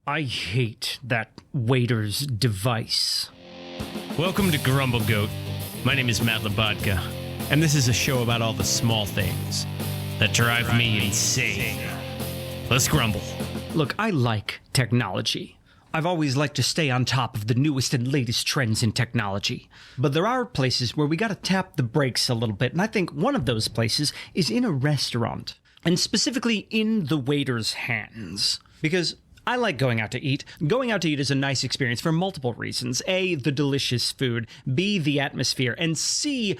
I hate that waiter's device. Welcome to Grumble Goat. My name is Matt Labodka, and this is a show about all the small things that drive me insane. Let's grumble. Look, I like technology. I've always liked to stay on top of the newest and latest trends in technology. But there are places where we gotta tap the brakes a little bit, and I think one of those places is in a restaurant, and specifically in the waiter's hands. Because I like going out to eat. Going out to eat is a nice experience for multiple reasons. A, the delicious food. B, the atmosphere. And C,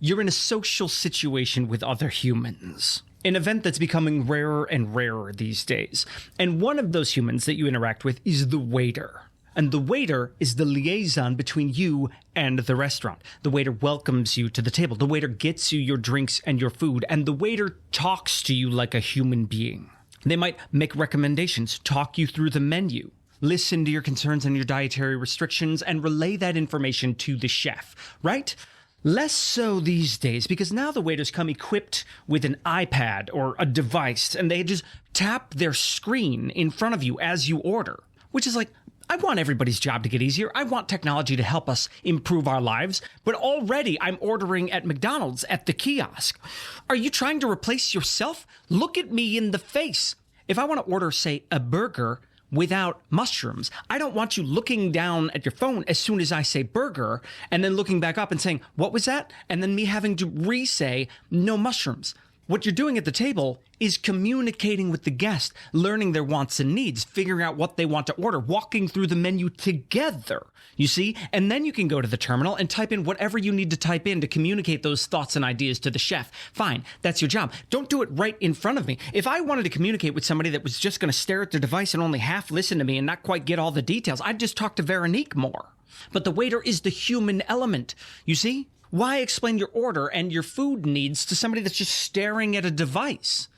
you're in a social situation with other humans. An event that's becoming rarer and rarer these days. And one of those humans that you interact with is the waiter. And the waiter is the liaison between you and the restaurant. The waiter welcomes you to the table. The waiter gets you your drinks and your food. And the waiter talks to you like a human being. They might make recommendations, talk you through the menu, listen to your concerns and your dietary restrictions, and relay that information to the chef, right? Less so these days, because now the waiters come equipped with an iPad or a device, and they just tap their screen in front of you as you order, which is like, I want everybody's job to get easier. I want technology to help us improve our lives. But already I'm ordering at McDonald's at the kiosk. Are you trying to replace yourself? Look at me in the face. If I want to order, say, a burger without mushrooms, I don't want you looking down at your phone as soon as I say burger and then looking back up and saying, what was that? And then me having to re-say, no mushrooms. What you're doing at the table is communicating with the guest, learning their wants and needs, figuring out what they want to order, walking through the menu together, you see? And then you can go to the terminal and type in whatever you need to type in to communicate those thoughts and ideas to the chef. Fine, that's your job. Don't do it right in front of me. If I wanted to communicate with somebody that was just going to stare at their device and only half listen to me and not quite get all the details, I'd just talk to Veronique more. But the waiter is the human element, you see? Why explain your order and your food needs to somebody that's just staring at a device?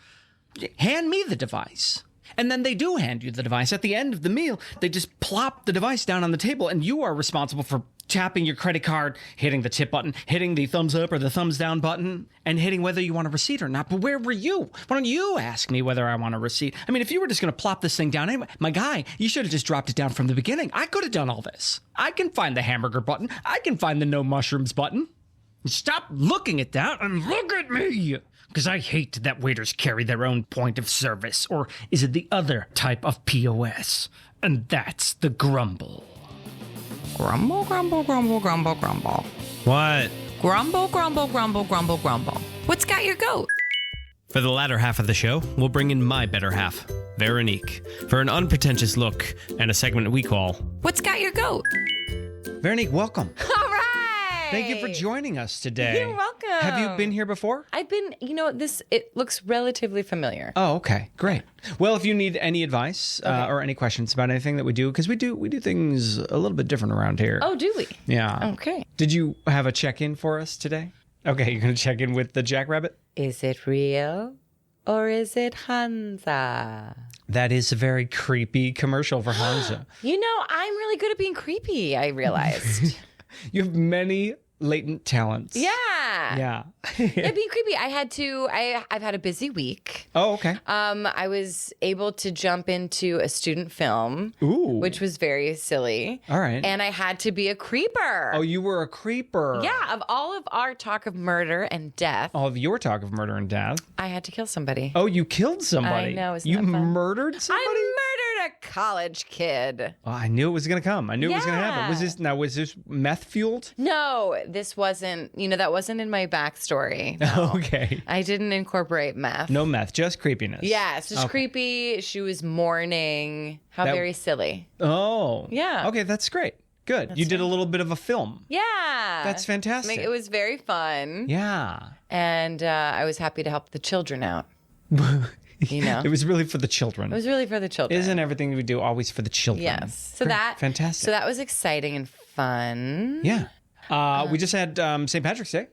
Hand me the device. And then they do hand you the device. At the end of the meal, they just plop the device down on the table, and you are responsible for tapping your credit card, hitting the tip button, hitting the thumbs up or the thumbs down button, and hitting whether you want a receipt or not. But where were you? Why don't you ask me whether I want a receipt? I mean, if you were just going to plop this thing down anyway, my guy, you should have just dropped it down from the beginning. I could have done all this. I can find the hamburger button. I can find the no mushrooms button. Stop looking at that and look at me! Because I hate that waiters carry their own point of service. Or is it the other type of POS? And that's the grumble. Grumble, grumble, grumble, grumble, grumble. What? Grumble, grumble, grumble, grumble, grumble. What's got your goat? For the latter half of the show, we'll bring in my better half, Veronique, for an unpretentious look and a segment we call What's got your goat? Veronique, welcome. All right. Thank you for joining us today. You're welcome. Have you been here before? I've been, it looks relatively familiar. Oh, okay. Great. Well, if you need any advice or any questions about anything that we do, because we do things a little bit different around here. Oh, do we? Yeah. Okay. Did you have a check-in for us today? Okay, you're going to check in with the jackrabbit? Is it real or is it Hansa? That is a very creepy commercial for Hansa. I'm really good at being creepy, I realized. You have many latent talents. Yeah. Yeah. Yeah, being creepy. I've had a busy week. Oh, okay. I was able to jump into a student film, which was very silly. All right. And I had to be a creeper. Oh, you were a creeper. Yeah, of all of our talk of murder and death. All of your talk of murder and death. I had to kill somebody. Oh, you killed somebody. I know. Isn't you that fun? Murdered somebody? I murdered a college kid. Oh, I knew it was going to come. I knew it was going to happen. Was this meth fueled? No, this wasn't, that wasn't in my backstory. No. Okay. I didn't incorporate meth. No meth, just creepiness. Yeah, it's just creepy. She was mourning. How very silly. Oh. Yeah. Okay, that's great. Good. You did a little bit of a film. Yeah. That's fantastic. It was very fun. Yeah. And I was happy to help the children out. It was really for the children. It was really for the children. Isn't everything we do always for the children? Yes. So Great. that fantastic. So that was exciting and fun. Yeah. We just had St. Patrick's Day.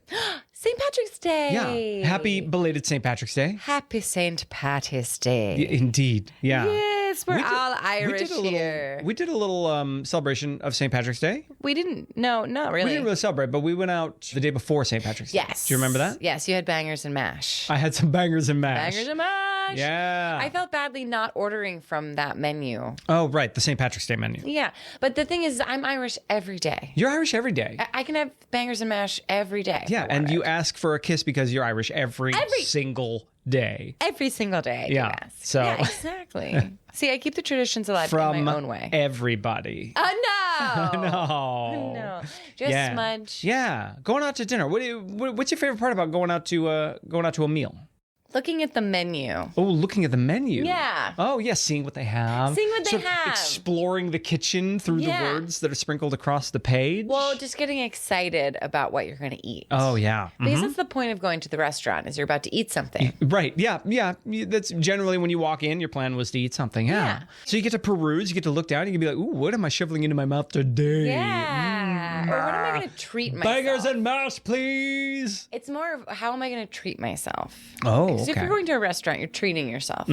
St. Patrick's Day. Yeah. Happy belated St. Patrick's Day. Happy St. Patty's Day. Indeed. Yeah. Yeah, Yes, we're all Irish here. We did a little celebration of St. Patrick's Day. We didn't. No, not really. We didn't really celebrate, but we went out the day before St. Patrick's Day. Yes. Do you remember that? Yes, you had bangers and mash. I had some bangers and mash. Bangers and mash. Yeah. I felt badly not ordering from that menu. Oh, right. The St. Patrick's Day menu. Yeah. But the thing is, I'm Irish every day. You're Irish every day. I can have bangers and mash every day. Yeah, and you ask for a kiss because you're Irish every single day. Every single day. Yeah. You ask. So yeah, exactly. See, I keep the traditions alive from in my own way. Everybody. Oh no. No. No. Just smudge. Yeah. Going out to dinner. What's your favorite part about going out to a meal? Looking at the menu. Oh, looking at the menu. Yeah. Oh, yeah, seeing what they have. Seeing what they have. Exploring the kitchen through the words that are sprinkled across the page. Well, just getting excited about what you're going to eat. Oh, yeah. Because that's the point of going to the restaurant, is you're about to eat something. Right. Yeah. Yeah. That's generally when you walk in, your plan was to eat something. Yeah. So you get to peruse, you get to look down, and you can be like, ooh, what am I shoveling into my mouth today? Yeah. Or what am I going to treat myself? Bangers and mash, please. It's more of how am I going to treat myself? Oh, So if you're going to a restaurant, you're treating yourself.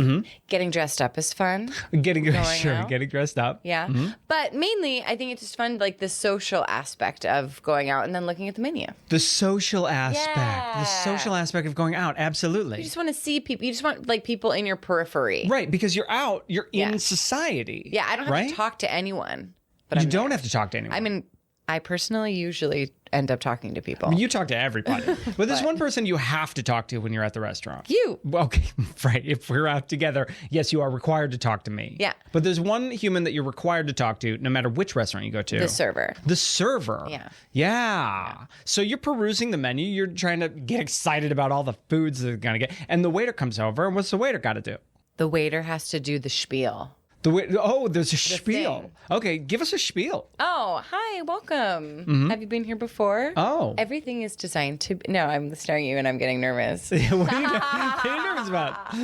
Getting dressed up is fun. Getting out. getting dressed up. Yeah. But mainly, I think it's just fun, like the social aspect of going out and then looking at the menu. The social aspect. Yeah. The social aspect of going out. Absolutely. You just want to see people. You just want like people in your periphery. Right, because you're out, you're in society. Yeah, I don't have to talk to anyone. But you don't have to talk to anyone. I mean, I personally usually end up talking to people. You talk to everybody. But there's one person you have to talk to when you're at the restaurant. You. Well, okay, right. If we're out together, yes, you are required to talk to me. Yeah. But there's one human that you're required to talk to no matter which restaurant you go to. The server. The server. Yeah. Yeah. So you're perusing the menu. You're trying to get excited about all the foods that they're going to get. And the waiter comes over. And what's the waiter got to do? The waiter has to do the spiel. There's a spiel. thing. Okay, give us a spiel. Oh, hi, welcome. Have you been here before? Oh. Everything is designed to... No, I'm staring at you and I'm getting nervous. What are you nervous about?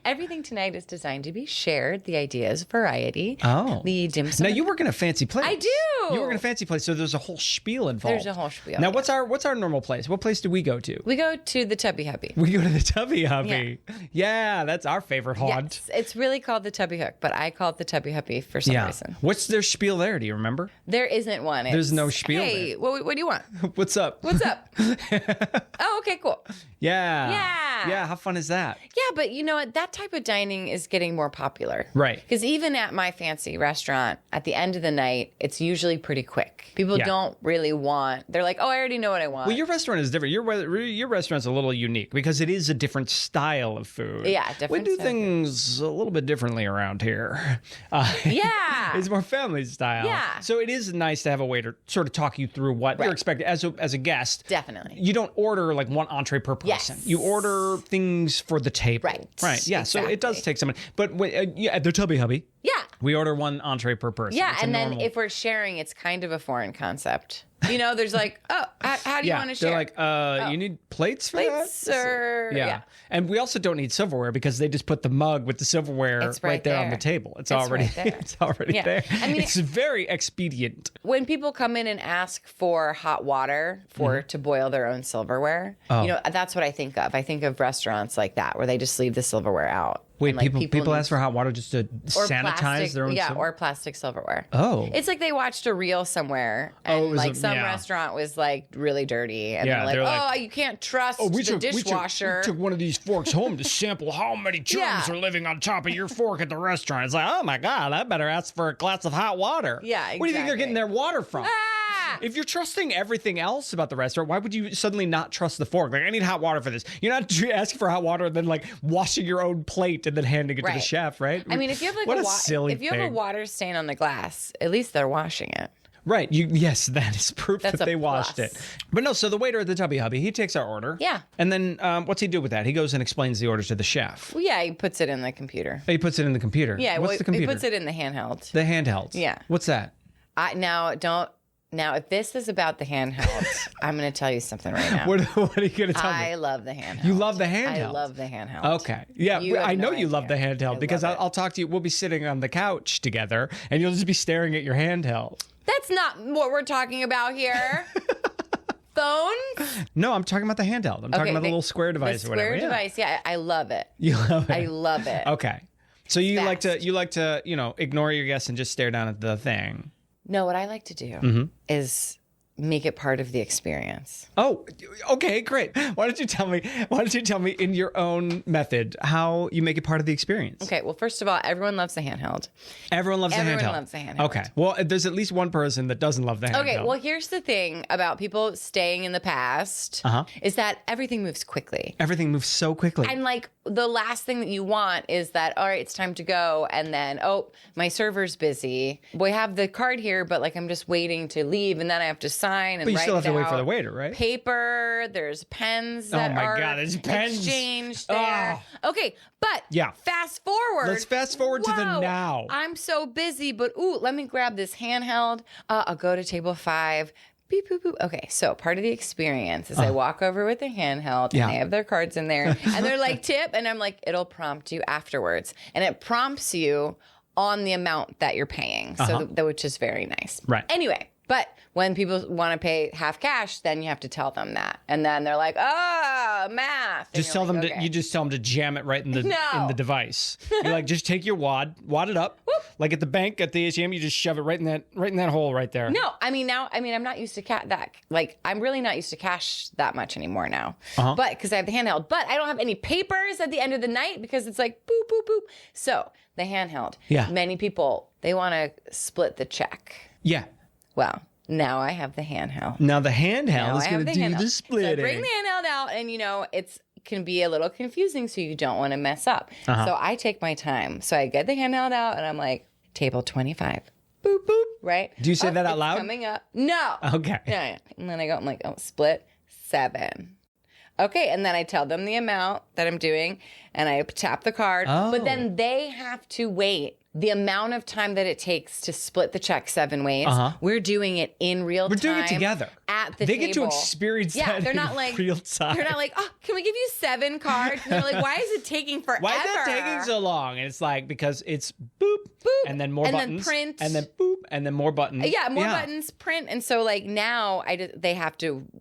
Everything tonight is designed to be shared. The idea is variety. Oh. The dim sum... Now, you work in a fancy place. I do. You work in a fancy place, so there's a whole spiel involved. There's a whole spiel. Now, what's our normal place? What place do we go to? We go to the Tubby Hubby. We go to the Tubby Hubby. Yeah, that's our favorite haunt. Yes, it's really called the Tubby Hook, but I call it the Tubby Hubby for some reason. What's their spiel there? Do you remember? There isn't one. There's no spiel Hey, there. what do you want? What's up? What's up? Oh, okay, cool. Yeah. Yeah. Yeah, how fun is that? Yeah, but you know what? That type of dining is getting more popular. Right. Because even at my fancy restaurant, at the end of the night, it's usually pretty quick. People don't really want, they're like, oh, I already know what I want. Well, your restaurant is different. Your restaurant's a little unique because it is a different style of food. Yeah, different We do style. things a little bit differently around here. Yeah. It's more family style. Yeah. So it is nice to have a waiter sort of talk you through what you're expecting as a guest. Definitely. You don't order like one entree per person. Yes. You order things for the table. Right. Right. Yeah. So it does Exactly. take some money. But at the Tubby Hubby, Yeah. we order one entree per person. Yeah, It's a and then normal- if we're sharing, it's kind of a foreign concept. You know, there's like, oh, how do you want to share? They're like, you need plates for Plates that? or- yeah. And we also don't need silverware because they just put the mug with the silverware It's right right there on there. the table. It's It's already right there. it's already Yeah. there. I mean, it's very expedient. When people come in and ask for hot water to boil their own silverware, Oh. you know, that's what I think of. I think of restaurants like that where they just leave the silverware out. Wait, And, like, people need- ask for hot water just to or sanitize plastic, their own or plastic silverware. Oh. It's like they watched a reel somewhere and it was like some yeah. restaurant was like really dirty and Yeah, they're like, they're like, oh, you can't trust the dishwasher. We took one of these forks home to sample how many germs Yeah. are living on top of your fork at the restaurant. It's like, oh my God, I better ask for a glass of hot water. Yeah, Where do you think they're exactly. getting their water from? Ah! If you're trusting everything else about the restaurant, why would you suddenly not trust the fork? Like, I need hot water for this. You're not asking for hot water and then like washing your own plate and then handing it to the Right. chef, right? I mean, if you have like what a, a silly if you have a thing. water stain on the glass, at least they're washing it. Right. Yes, that is proof That's that a they washed plus. it. But no, so the waiter at the Tubby Hubby, he takes our order. Yeah. And then what's he do with that? He goes and explains the order to the chef. Well, yeah, he puts it in the computer. He puts it in the computer. Yeah, What's well, the computer? he puts it in the handheld. The handheld. Yeah. What's that? Now, if this is about the handheld, I'm going to tell you something right now. What are you going to tell I me? love the handheld. You love the handheld? I love the handheld. Okay. Yeah, You have I know no you love the idea. handheld I because love it. I'll talk to you. We'll be sitting on the couch together and you'll just be staring at your handheld. That's not what we're talking about here. Phones? No, I'm talking about the handheld. I'm talking about the little square device The or whatever. square Yeah. device, yeah, I love it. You love it. I love it. Okay. So you Fast. like to, ignore your guests and just stare down at the thing. No, what I like to do is make it part of the experience. Oh, okay, great. Why don't you tell me in your own method how you make it part of the experience? Okay, well, first of all, everyone loves the handheld. Everyone loves the handheld. Everyone loves the handheld. Okay. Well, there's at least one person that doesn't love the handheld. Okay, well, here's the thing about people staying in the past is that everything moves quickly. Everything moves so quickly. And like the last thing that you want is that, all right, it's time to go. And then, oh, my server's busy. We have the card here, but like I'm just waiting to leave. And then I have to sign and But you write still have to wait out for the waiter, right? paper. There's pens that my are God, there's pens. exchanged there. Okay, but fast forward. Let's fast forward to the Whoa, now. I'm so busy, but let me grab this handheld. I'll go to table 5. Beep, boop, boop. Okay, so part of the experience is I walk over with the handheld and they have their cards in there and they're like, tip. And I'm like, it'll prompt you afterwards. And it prompts you on the amount that you're paying. So which is very nice. Right. Anyway, but when people want to pay half cash, then you have to tell them that. And then they're like, oh, math. Just tell them you just tell them to jam it right in the in the device. You're like, just take your wad it up. Whoop. Like at the bank at the ATM, you just shove it right in that hole right there. No, I'm not used to that. Like, I'm really not used to cash that much anymore now. But because I have the handheld. But I don't have any papers at the end of the night because it's like boop, boop, boop. So the handheld. Yeah. Many people, they want to split the check. Yeah. Well, now I have the handheld. Now the handheld is going to do the splitting. So I bring the handheld out and, it can be a little confusing, so you don't want to mess up. So I take my time. So I get the handheld out and I'm like, table 25. Boop, boop. Right? Do you say that out it's loud? Coming up. No. Okay. Yeah. And then I go, I'm like, split 7. Okay, and then I tell them the amount that I'm doing, and I tap the card. Oh. But then they have to wait the amount of time that it takes to split the check 7 ways. We're doing it in real time. We're doing it together. At the They table. get to experience that they're not in like, real time. They're not like, oh, can we give you 7 cards? And they're like, why is it taking forever? Why is that taking so long? And it's like, because it's boop, Boop. and then more And then buttons, print. and then boop, and then more buttons. Yeah, more buttons, print, and so like now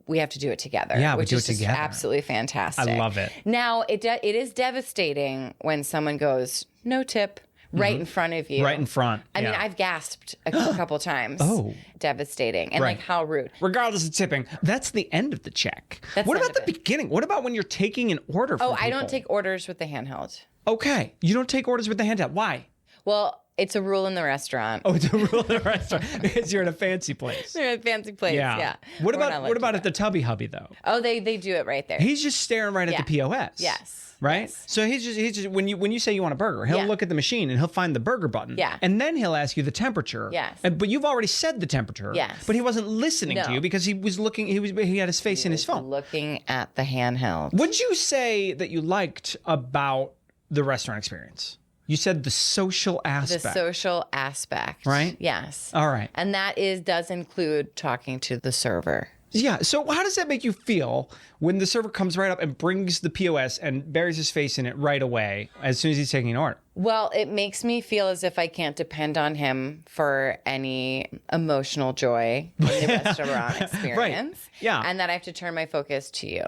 we have to do it together. Yeah, we which do is it just together. absolutely fantastic. I love it. Now it is devastating when someone goes no tip right in front of you. Right in front. I mean, yeah. I've gasped a couple times. Oh. Devastating. And Right. like how rude. Regardless of tipping, that's the end of the check. That's what the about end the of it. beginning? What about when you're taking an order from Oh, I don't people? take orders with the handheld. Okay. You don't take orders with the handheld. Why? Well, it's a rule in the restaurant. Oh, it's a rule in the restaurant because you're in a fancy place. They're in a fancy place. Yeah. What We're not about allowed what to about do at the Tubby Hubby though? Oh, they do it right there. He's just staring right at the POS. Yes. Right? Yes. So he's just when you say you want a burger, he'll Yeah. look at the machine and he'll find the burger button. Yeah. And then he'll ask you the temperature. Yes. But you've already said the temperature. Yes. But he wasn't listening to No. you because he was looking he had his face in his phone. Looking at the handheld. What'd you say that you liked about the restaurant experience? You said the social aspect. The social aspect. Right? Yes. All right. And that does include talking to the server. Yeah. So how does that make you feel when the server comes right up and brings the POS and buries his face in it right away as soon as he's taking an order? Well, it makes me feel as if I can't depend on him for any emotional joy in the restaurant experience. Yeah. And that I have to turn my focus to you.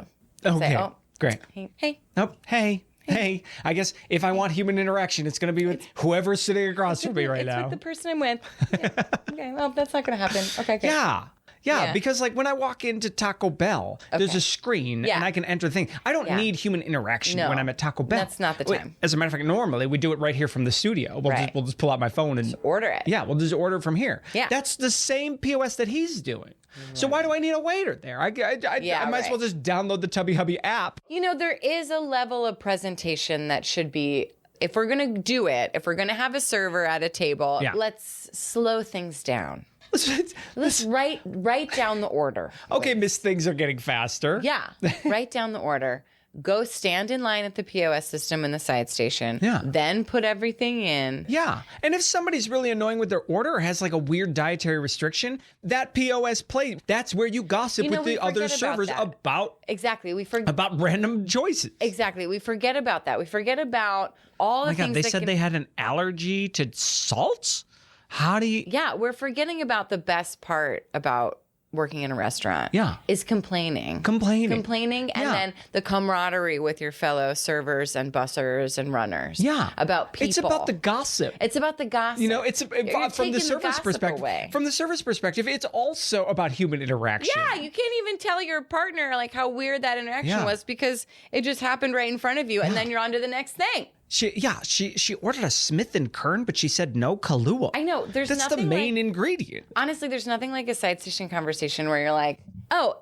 Okay. Say, oh, Great. hey. Oh, hey. I guess if I want human interaction, it's going to be with whoever's sitting across from me right it's now. with the person I'm with. Yeah. Okay, well, that's not going to happen. Okay, great. Yeah, because like when I walk into Taco Bell, there's a screen and I can enter things. I don't need human interaction No. when I'm at Taco Bell. That's not the time. As a matter of fact, normally we do it right here from the studio. We'll just pull out my phone and Order it. Yeah, we'll just order from here. Yeah. That's the same POS that he's doing. So why do I need a waiter there? I might as well just download the Tubby Hubby app. You know, there is a level of presentation that should be, if we're going to do it, if we're going to have a server at a table, let's slow things down. Let's write down the order. Okay, Miss, things are getting faster. Yeah, write down the order. Go stand in line at the POS system in the side station. Yeah. Then put everything in. Yeah. And if somebody's really annoying with their order or has like a weird dietary restriction, that POS plate, that's where you gossip with we the other forget about servers that. about Exactly. We forget. about random choices. Exactly. We forget about that. We forget about all the Oh my God, things they that said can... they had an allergy to salt? How do you... Yeah, we're forgetting about the best part about working in a restaurant Yeah. is complaining. Complaining. And then the camaraderie with your fellow servers and bussers and runners. Yeah. About people. It's about the gossip. It's about the gossip. You know, it's You're from the taking server's gossip perspective. away. From the server's perspective, it's also about human interaction. Yeah, you can't even tell your partner like how weird that interaction Yeah. was because it just happened right in front of you, and then you're on to the next thing. She ordered a Smith and Kern, but she said no Kahlua. I know. That's the main ingredient. Honestly, there's nothing like a side station conversation where you're like, oh,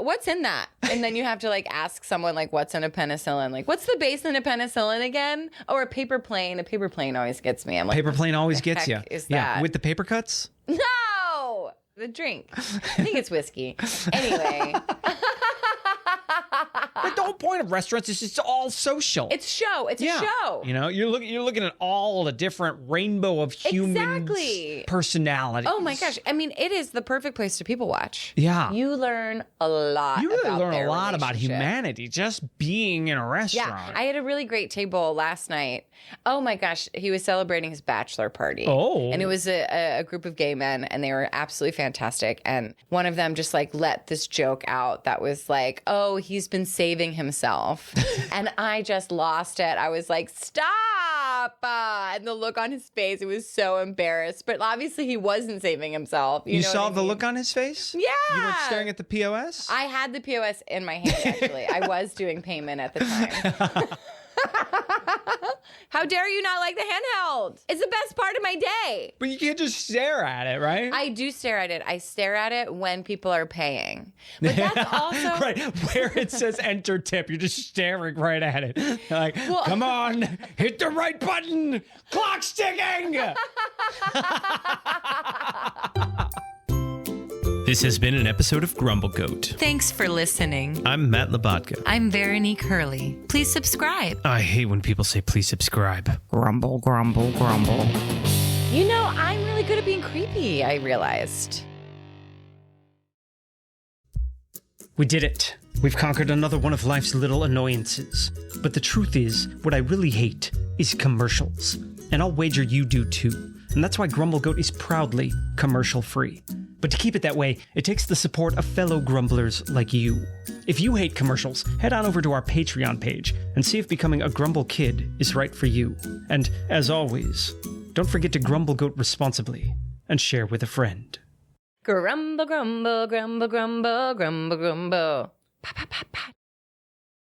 what's in that? And then you have to like ask someone like, what's in a penicillin? Like, what's the base in a penicillin again? Or a paper plane. A paper plane always gets me. I'm like, Paper plane always the gets heck you. is Yeah, that? with the paper cuts. No! The drink. I think it's whiskey. Anyway. But the whole point of restaurants is it's all social. It's show. It's a show. You know, you're looking at all the different rainbow of human personalities. Oh my gosh. I mean, it is the perfect place to people watch. Yeah. You learn a lot. You really about learn their a lot about relationship. humanity just being in a restaurant. Yeah, I had a really great table last night. Oh my gosh, he was celebrating his bachelor party. Oh. And it was a group of gay men, and they were absolutely fantastic. And one of them just like let this joke out that was like, oh, he's been saving himself. And I just lost it. I was like, stop. And the look on his face, it was so embarrassed. But obviously he wasn't saving himself. You know saw what I the mean? look on his face? Yeah. You weren't staring at the POS? I had the POS in my hand, actually. I was doing payment at the time. How dare you not like the handheld? It's the best part of my day. But you can't just stare at it, right? I do stare at it. I stare at it when people are paying. But that's also... Right, where it says enter tip, you're just staring right at it. Like, come on, hit the right button. Clock's ticking. This has been an episode of Grumble Goat. Thanks for listening. I'm Matt Labatka. I'm Veronique Hurley. Please subscribe. I hate when people say please subscribe. Grumble, grumble, grumble. You know, I'm really good at being creepy, I realized. We did it. We've conquered another one of life's little annoyances. But the truth is, what I really hate is commercials. And I'll wager you do too. And that's why Grumble Goat is proudly commercial-free. But to keep it that way, it takes the support of fellow grumblers like you. If you hate commercials, head on over to our Patreon page and see if becoming a Grumble Kid is right for you. And, as always, don't forget to Grumble Goat responsibly and share with a friend. Grumble, grumble, grumble, grumble, grumble, grumble. Pa, pa, pa, pa.